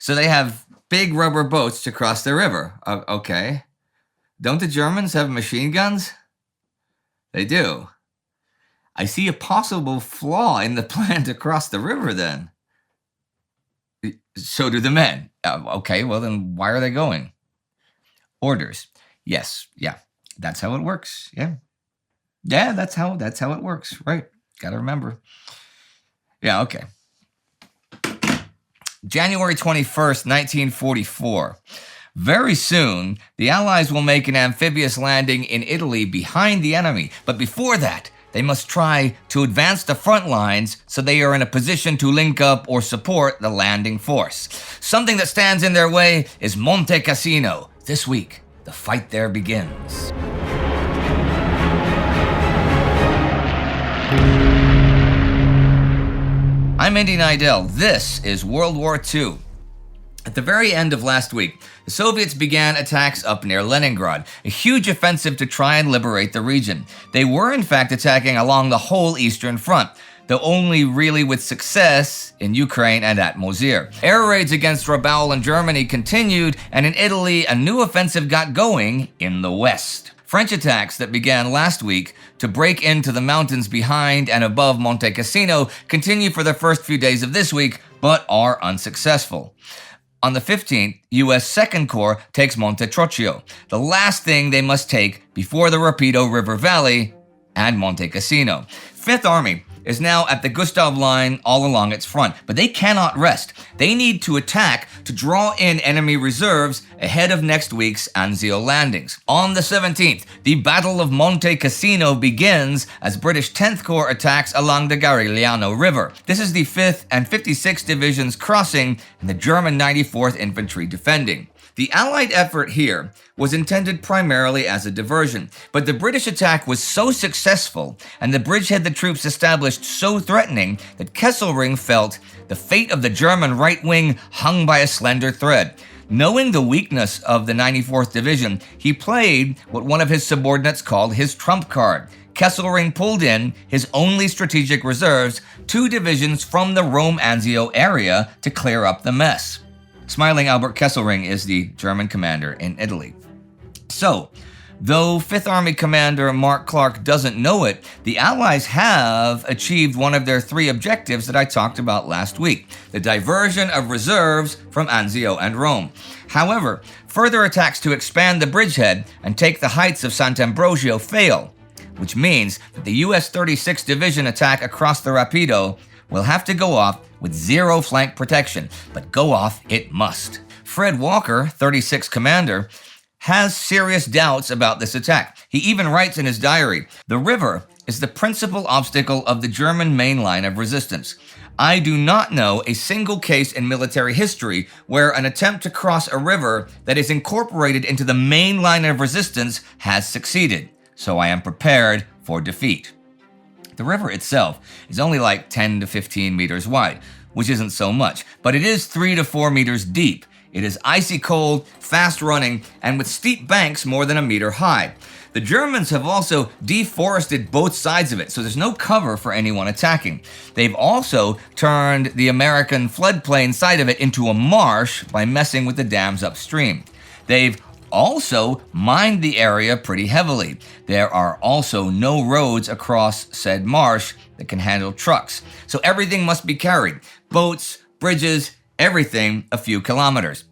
So they have big rubber boats to cross the river. Okay. Don't the Germans have machine guns? They do. I see a possible flaw in the plan to cross the river then. So do the men. Okay, well then why are they going? Orders. Yes, yeah. That's how it works. Yeah. Yeah, that's how it works. Right. Gotta remember. Yeah, okay. January 21st, 1944. Very soon, the Allies will make an amphibious landing in Italy behind the enemy. But before that, they must try to advance the front lines so they are in a position to link up or support the landing force. Something that stands in their way is Monte Cassino. This week, the fight there begins. I'm Indy Neidell. This is World War II. At the very end of last week, the Soviets began attacks up near Leningrad, a huge offensive to try and liberate the region. They were in fact attacking along the whole Eastern Front, though only really with success in Ukraine and at Mosir. Air raids against Rabaul and Germany continued, and in Italy, a new offensive got going in the west. French attacks that began last week to break into the mountains behind and above Monte Cassino continue for the first few days of this week, but are unsuccessful. On the 15th, U.S. Second Corps takes Monte Trocchio, the last thing they must take before the Rapido River Valley and Monte Cassino. Fifth Army is now at the Gustav Line all along its front, but they cannot rest. They need to attack to draw in enemy reserves ahead of next week's Anzio landings. On the 17th, the Battle of Monte Cassino begins as British 10th Corps attacks along the Garigliano River. This is the 5th and 56th Divisions crossing and the German 94th Infantry defending. The Allied effort here was intended primarily as a diversion, but the British attack was so successful and the bridgehead the troops established so threatening that Kesselring felt the fate of the German right wing hung by a slender thread. Knowing the weakness of the 94th Division, he played what one of his subordinates called his trump card. Kesselring pulled in his only strategic reserves, 2 divisions from the Rome-Anzio area, to clear up the mess. Smiling Albert Kesselring is the German commander in Italy. So, though 5th Army Commander Mark Clark doesn't know it, the Allies have achieved one of their 3 objectives that I talked about last week, the diversion of reserves from Anzio and Rome. However, further attacks to expand the bridgehead and take the heights of Sant'Ambrogio fail, which means that the US 36th Division attack across the Rapido will have to go off with 0 flank protection, but go off it must. Fred Walker, 36th Commander, has serious doubts about this attack. He even writes in his diary, "The river is the principal obstacle of the German main line of resistance. I do not know a single case in military history where an attempt to cross a river that is incorporated into the main line of resistance has succeeded, so I am prepared for defeat." The river itself is only like 10 to 15 meters wide, which isn't so much, but it is 3 to 4 meters deep. It is icy cold, fast running, and with steep banks more than a meter high. The Germans have also deforested both sides of it, so there's no cover for anyone attacking. They've also turned the American floodplain side of it into a marsh by messing with the dams upstream. They've also mined the area pretty heavily. There are also no roads across said marsh that can handle trucks. So everything must be carried. Boats, bridges, everything a few kilometers.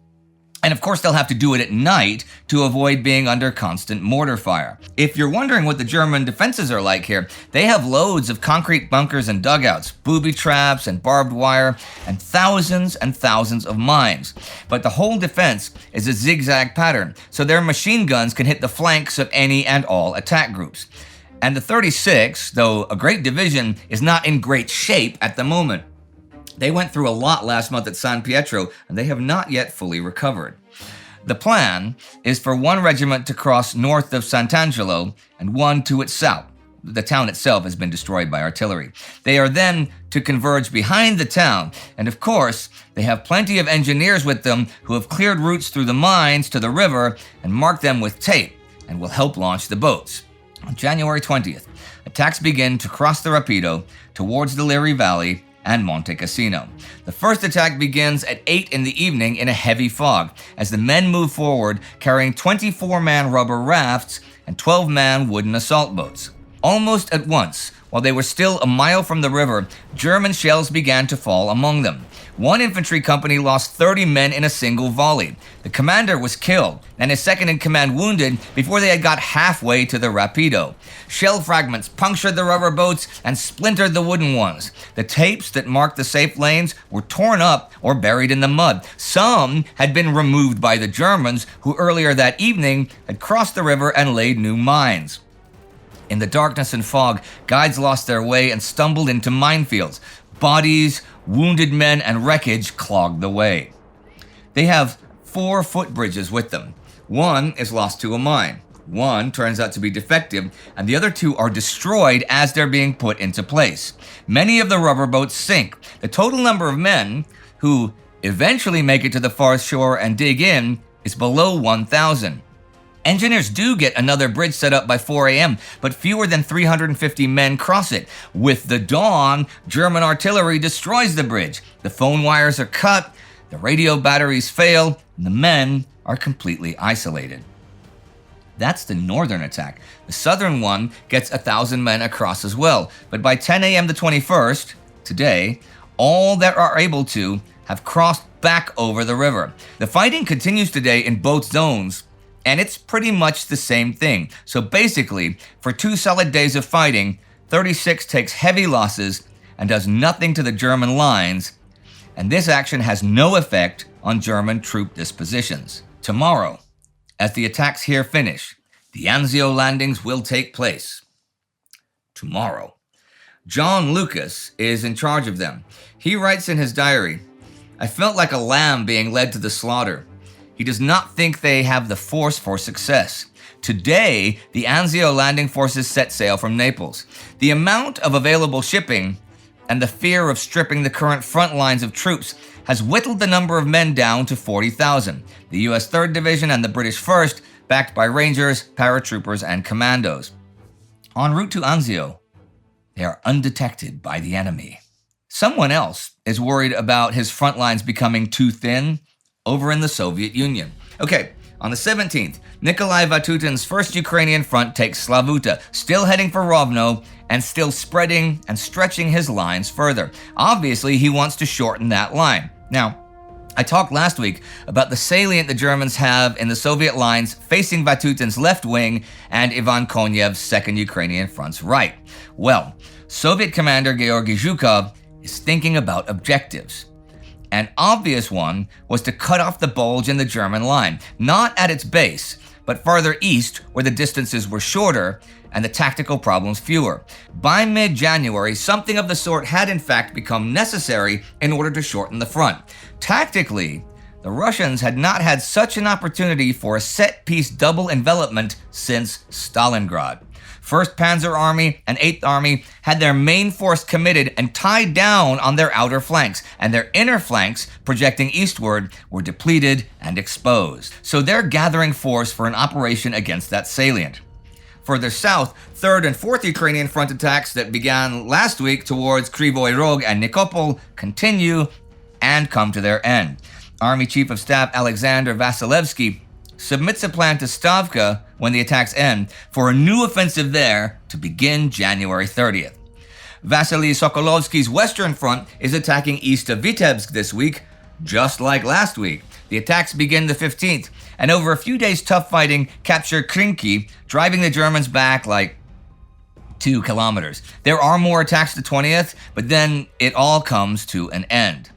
And of course they'll have to do it at night to avoid being under constant mortar fire. If you're wondering what the German defenses are like here, they have loads of concrete bunkers and dugouts, booby traps and barbed wire, and thousands of mines. But the whole defense is a zigzag pattern, so their machine guns can hit the flanks of any and all attack groups. And the 36th, though a great division, is not in great shape at the moment. They went through a lot last month at San Pietro, and they have not yet fully recovered. The plan is for 1 regiment to cross north of Sant'Angelo and 1 to its south. The town itself has been destroyed by artillery. They are then to converge behind the town, and of course, they have plenty of engineers with them who have cleared routes through the mines to the river and marked them with tape, and will help launch the boats. On January 20th, attacks begin to cross the Rapido towards the Liri Valley and Monte Cassino. The first attack begins at 8 in the evening in a heavy fog, as the men move forward carrying 24-man rubber rafts and 12-man wooden assault boats. Almost at once, while they were still a mile from the river, German shells began to fall among them. One infantry company lost 30 men in a single volley. The commander was killed, and his second-in-command wounded before they had got halfway to the Rapido. Shell fragments punctured the rubber boats and splintered the wooden ones. The tapes that marked the safe lanes were torn up or buried in the mud. Some had been removed by the Germans, who earlier that evening had crossed the river and laid new mines. In the darkness and fog, guides lost their way and stumbled into minefields. Bodies, wounded men, and wreckage clogged the way. They have 4 footbridges with them. One is lost to a mine. One turns out to be defective, and the other 2 are destroyed as they're being put into place. Many of the rubber boats sink. The total number of men who eventually make it to the far shore and dig in is below 1,000. Engineers do get another bridge set up by 4 a.m., but fewer than 350 men cross it. With the dawn, German artillery destroys the bridge. The phone wires are cut, the radio batteries fail, and the men are completely isolated. That's the northern attack. The southern one gets 1,000 men across as well, but by 10 a.m. the 21st, today, all that are able to have crossed back over the river. The fighting continues today in both zones, and it's pretty much the same thing. So basically, for 2 solid days of fighting, 36 takes heavy losses and does nothing to the German lines, and this action has no effect on German troop dispositions. Tomorrow, as the attacks here finish, the Anzio landings will take place. Tomorrow. John Lucas is in charge of them. He writes in his diary, "I felt like a lamb being led to the slaughter. He does not think they have the force for success. Today, the Anzio landing forces set sail from Naples. The amount of available shipping and the fear of stripping the current front lines of troops has whittled the number of men down to 40,000. The U.S. 3rd Division and the British 1st, backed by Rangers, paratroopers, and commandos. En route to Anzio, they are undetected by the enemy." Someone else is worried about his front lines becoming too thin over in the Soviet Union. Okay, on the 17th, Nikolai Vatutin's 1st Ukrainian front takes Slavuta, still heading for Rovno and still spreading and stretching his lines further. Obviously, he wants to shorten that line. Now, I talked last week about the salient the Germans have in the Soviet lines facing Vatutin's left wing and Ivan Konyev's 2nd Ukrainian front's right. Well, Soviet commander Georgy Zhukov is thinking about objectives. An obvious one was to cut off the bulge in the German line, not at its base, but farther east where the distances were shorter and the tactical problems fewer. By mid-January, something of the sort had in fact become necessary in order to shorten the front. Tactically, the Russians had not had such an opportunity for a set-piece double envelopment since Stalingrad. 1st Panzer Army and 8th Army had their main force committed and tied down on their outer flanks, and their inner flanks, projecting eastward, were depleted and exposed. So they're gathering force for an operation against that salient. Further south, 3rd and 4th Ukrainian front attacks that began last week towards Kryvyi Rog and Nikopol continue and come to their end. Army Chief of Staff Alexander Vasilevsky submits a plan to Stavka when the attacks end for a new offensive there to begin January 30th. Vasily Sokolovsky's Western Front is attacking east of Vitebsk this week, just like last week. The attacks begin the 15th, and over a few days' tough fighting, capture Krinky, driving the Germans back like 2 kilometers. There are more attacks the 20th, but then it all comes to an end.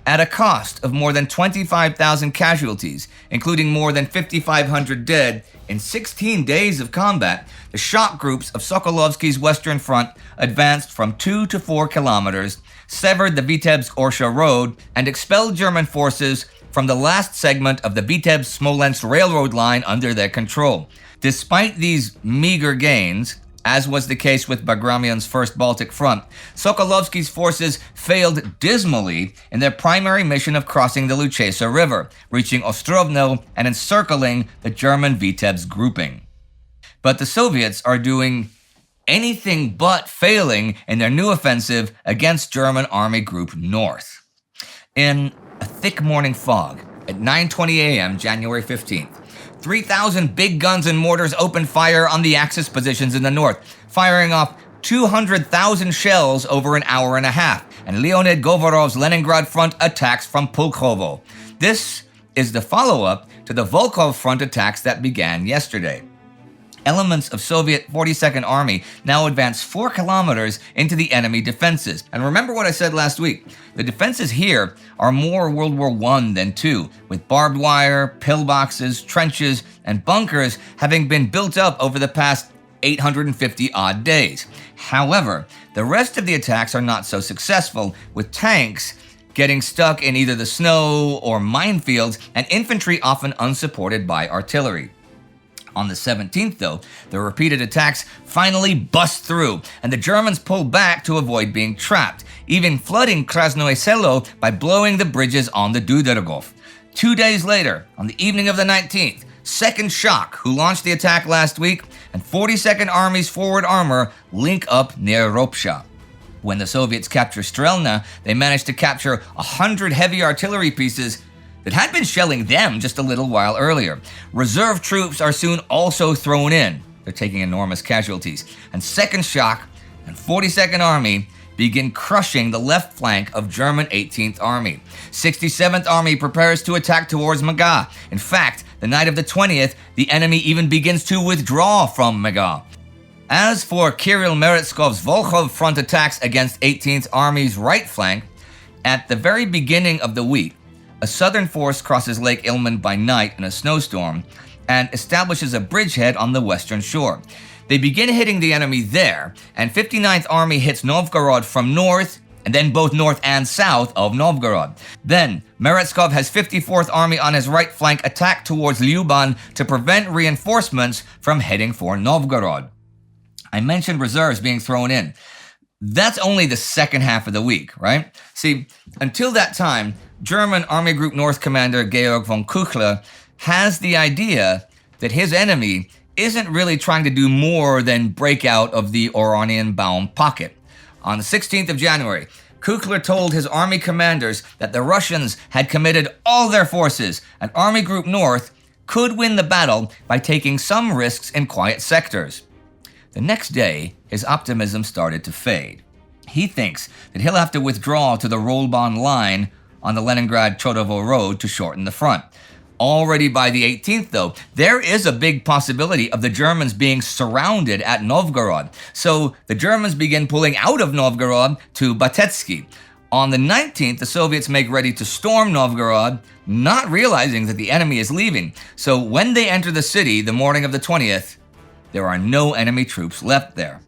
At a cost of more than 25,000 casualties, including more than 5,500 dead, in 16 days of combat, the shock groups of Sokolovsky's Western Front advanced from 2 to 4 kilometers, severed the Vitebsk-Orsha road, and expelled German forces from the last segment of the Vitebsk-Smolensk railroad line under their control. Despite these meager gains, as was the case with Bagramyan's 1st Baltic Front, Sokolovsky's forces failed dismally in their primary mission of crossing the Luchesa River, reaching Ostrovno and encircling the German Vitebsk grouping. But the Soviets are doing anything but failing in their new offensive against German Army Group North. In a thick morning fog, at 9:20 a.m., January 15th, 3,000 big guns and mortars opened fire on the Axis positions in the north, firing off 200,000 shells over an hour and a half, and Leonid Govorov's Leningrad front attacks from Pulkovo. This is the follow-up to the Volkhov front attacks that began yesterday. Elements of Soviet 42nd Army now advance 4 kilometers into the enemy defenses. And remember what I said last week. The defenses here are more World War I than II, with barbed wire, pillboxes, trenches, and bunkers having been built up over the past 850-odd days. However, the rest of the attacks are not so successful, with tanks getting stuck in either the snow or minefields, and infantry often unsupported by artillery. On the 17th, though, the repeated attacks finally bust through, and the Germans pull back to avoid being trapped, even flooding Krasnoye Selo by blowing the bridges on the Dudergov. 2 days later, on the evening of the 19th, 2nd Shock, who launched the attack last week, and 42nd Army's forward armor link up near Ropsha. When the Soviets capture Strelna, they managed to capture 100 heavy artillery pieces that had been shelling them just a little while earlier. Reserve troops are soon also thrown in. They're taking enormous casualties. And 2nd Shock and 42nd Army begin crushing the left flank of German 18th Army. 67th Army prepares to attack towards Maga. In fact, the night of the 20th, the enemy even begins to withdraw from Maga. As for Kirill Meretskov's Volkhov front attacks against 18th Army's right flank, at the very beginning of the week, a southern force crosses Lake Ilmen by night in a snowstorm and establishes a bridgehead on the western shore. They begin hitting the enemy there, and 59th Army hits Novgorod from north, and then both north and south of Novgorod. Then, Meretskov has 54th Army on his right flank attack towards Lyuban to prevent reinforcements from heading for Novgorod. I mentioned reserves being thrown in. That's only the second half of the week, right? See, until that time, German Army Group North Commander Georg von Kuchler has the idea that his enemy isn't really trying to do more than break out of the Oranienbaum pocket. On the 16th of January, Kuchler told his army commanders that the Russians had committed all their forces, and Army Group North could win the battle by taking some risks in quiet sectors. The next day, his optimism started to fade. He thinks that he'll have to withdraw to the Rolban line on the Leningrad-Chordovo road to shorten the front. Already by the 18th, though, there is a big possibility of the Germans being surrounded at Novgorod. So the Germans begin pulling out of Novgorod to Batetsky. On the 19th, the Soviets make ready to storm Novgorod, not realizing that the enemy is leaving. So when they enter the city the morning of the 20th, there are no enemy troops left there.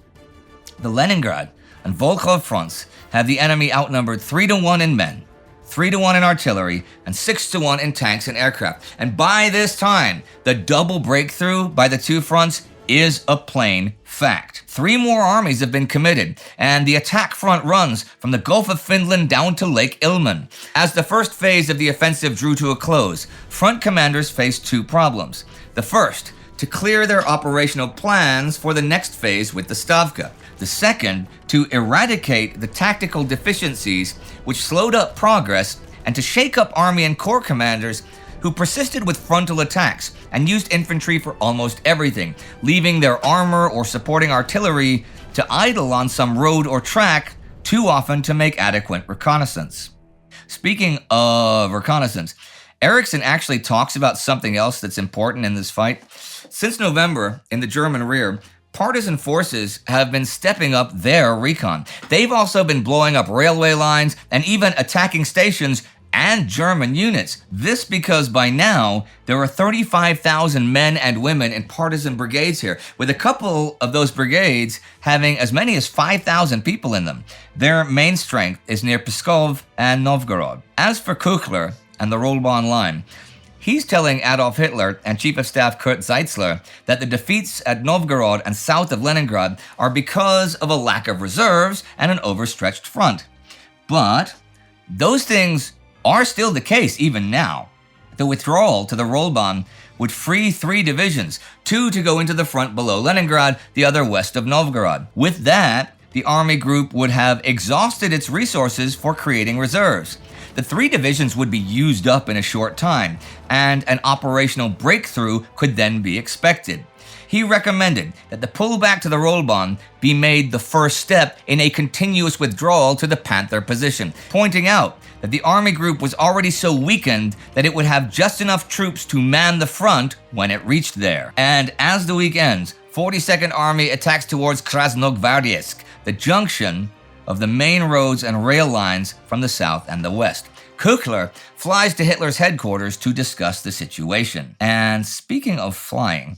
The Leningrad and Volkhov fronts have the enemy outnumbered 3-1 in men, 3-1 in artillery, and 6-1 in tanks and aircraft. And by this time, the double breakthrough by the two fronts is a plain fact. 3 more armies have been committed, and the attack front runs from the Gulf of Finland down to Lake Ilmen. As the first phase of the offensive drew to a close, front commanders faced 2 problems. The first, to clear their operational plans for the next phase with the Stavka. The second, to eradicate the tactical deficiencies which slowed up progress, and to shake up Army and Corps commanders who persisted with frontal attacks and used infantry for almost everything, leaving their armor or supporting artillery to idle on some road or track too often to make adequate reconnaissance. Speaking of reconnaissance, Eriksson actually talks about something else that's important in this fight. Since November, in the German rear, partisan forces have been stepping up their recon. They've also been blowing up railway lines and even attacking stations and German units. This because by now, there are 35,000 men and women in partisan brigades here, with a couple of those brigades having as many as 5,000 people in them. Their main strength is near Pskov and Novgorod. As for Kuchler and the Rolban line, he's telling Adolf Hitler and Chief of Staff Kurt Zeitzler that the defeats at Novgorod and south of Leningrad are because of a lack of reserves and an overstretched front. But those things are still the case even now. The withdrawal to the Rollbahn would free 3 divisions, 2 to go into the front below Leningrad, the other west of Novgorod. With that, the army group would have exhausted its resources for creating reserves. The 3 divisions would be used up in a short time, and an operational breakthrough could then be expected. He recommended that the pullback to the Rollbahn be made the first step in a continuous withdrawal to the Panther position, pointing out that the army group was already so weakened that it would have just enough troops to man the front when it reached there. And as the week ends, 42nd Army attacks towards Krasnogvardisk, the junction of the main roads and rail lines from the south and the west. Kuchler flies to Hitler's headquarters to discuss the situation. And speaking of flying,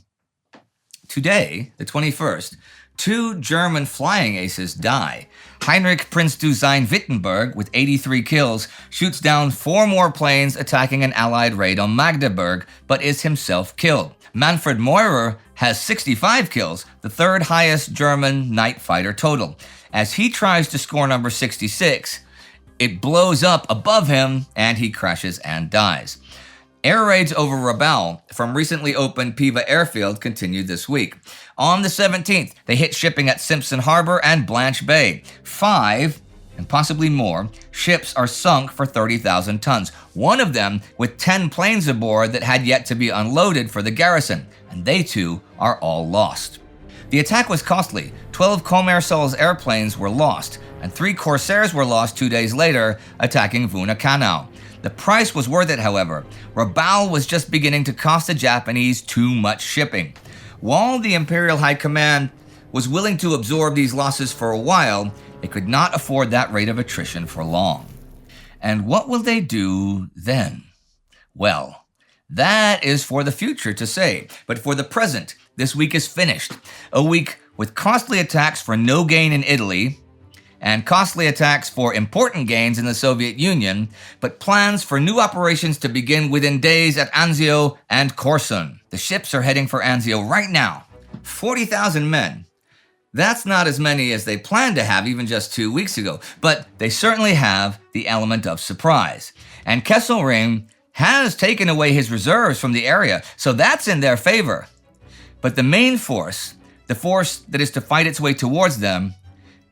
today, the 21st, 2 German flying aces die. Heinrich Prinz du Sein-Wittenberg, with 83 kills, shoots down 4 more planes attacking an Allied raid on Magdeburg, but is himself killed. Manfred Meurer has 65 kills, the 3rd highest German night fighter total. As he tries to score number 66, it blows up above him and he crashes and dies. Air raids over Rabaul from recently opened Piva Airfield continued this week. On the 17th, they hit shipping at Simpson Harbor and Blanche Bay. 5, and possibly more, ships are sunk for 30,000 tons. One of them with 10 planes aboard that had yet to be unloaded for the garrison, and they too are all lost. The attack was costly. 12 Commersals airplanes were lost, and 3 Corsairs were lost 2 days later, attacking Vuna-Kanau. The price was worth it, however. Rabaul was just beginning to cost the Japanese too much shipping. While the Imperial High Command was willing to absorb these losses for a while, they could not afford that rate of attrition for long. And what will they do then? Well, that is for the future to say. But for the present, this week is finished. A week with costly attacks for no gain in Italy, and costly attacks for important gains in the Soviet Union, but plans for new operations to begin within days at Anzio and Korsun. The ships are heading for Anzio right now. 40,000 men. That's not as many as they planned to have even just 2 weeks ago, but they certainly have the element of surprise. And Kesselring has taken away his reserves from the area, so that's in their favor. But the main force, the force that is to fight its way towards them,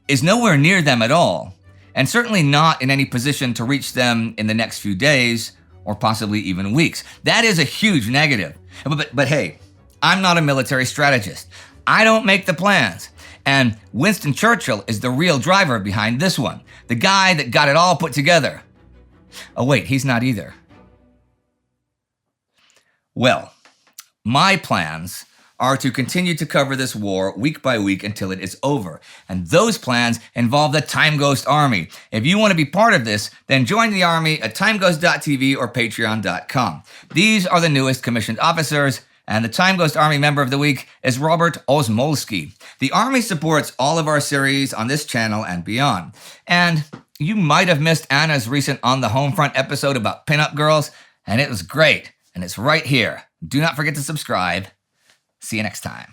is nowhere near them at all, and certainly not in any position to reach them in the next few days, or possibly even weeks. That is a huge negative. But hey, I'm not a military strategist. I don't make the plans. And Winston Churchill is the real driver behind this one, the guy that got it all put together. Oh wait, he's not either. Well, my plans are to continue to cover this war week by week until it is over. And those plans involve the Time Ghost Army. If you want to be part of this, then join the army at timeghost.tv or patreon.com. These are the newest commissioned officers, and the Time Ghost Army member of the week is Robert Osmolski. The army supports all of our series on this channel and beyond. And you might have missed Anna's recent On the Homefront episode about pinup girls, and it was great, and it's right here. Do not forget to subscribe. See you next time.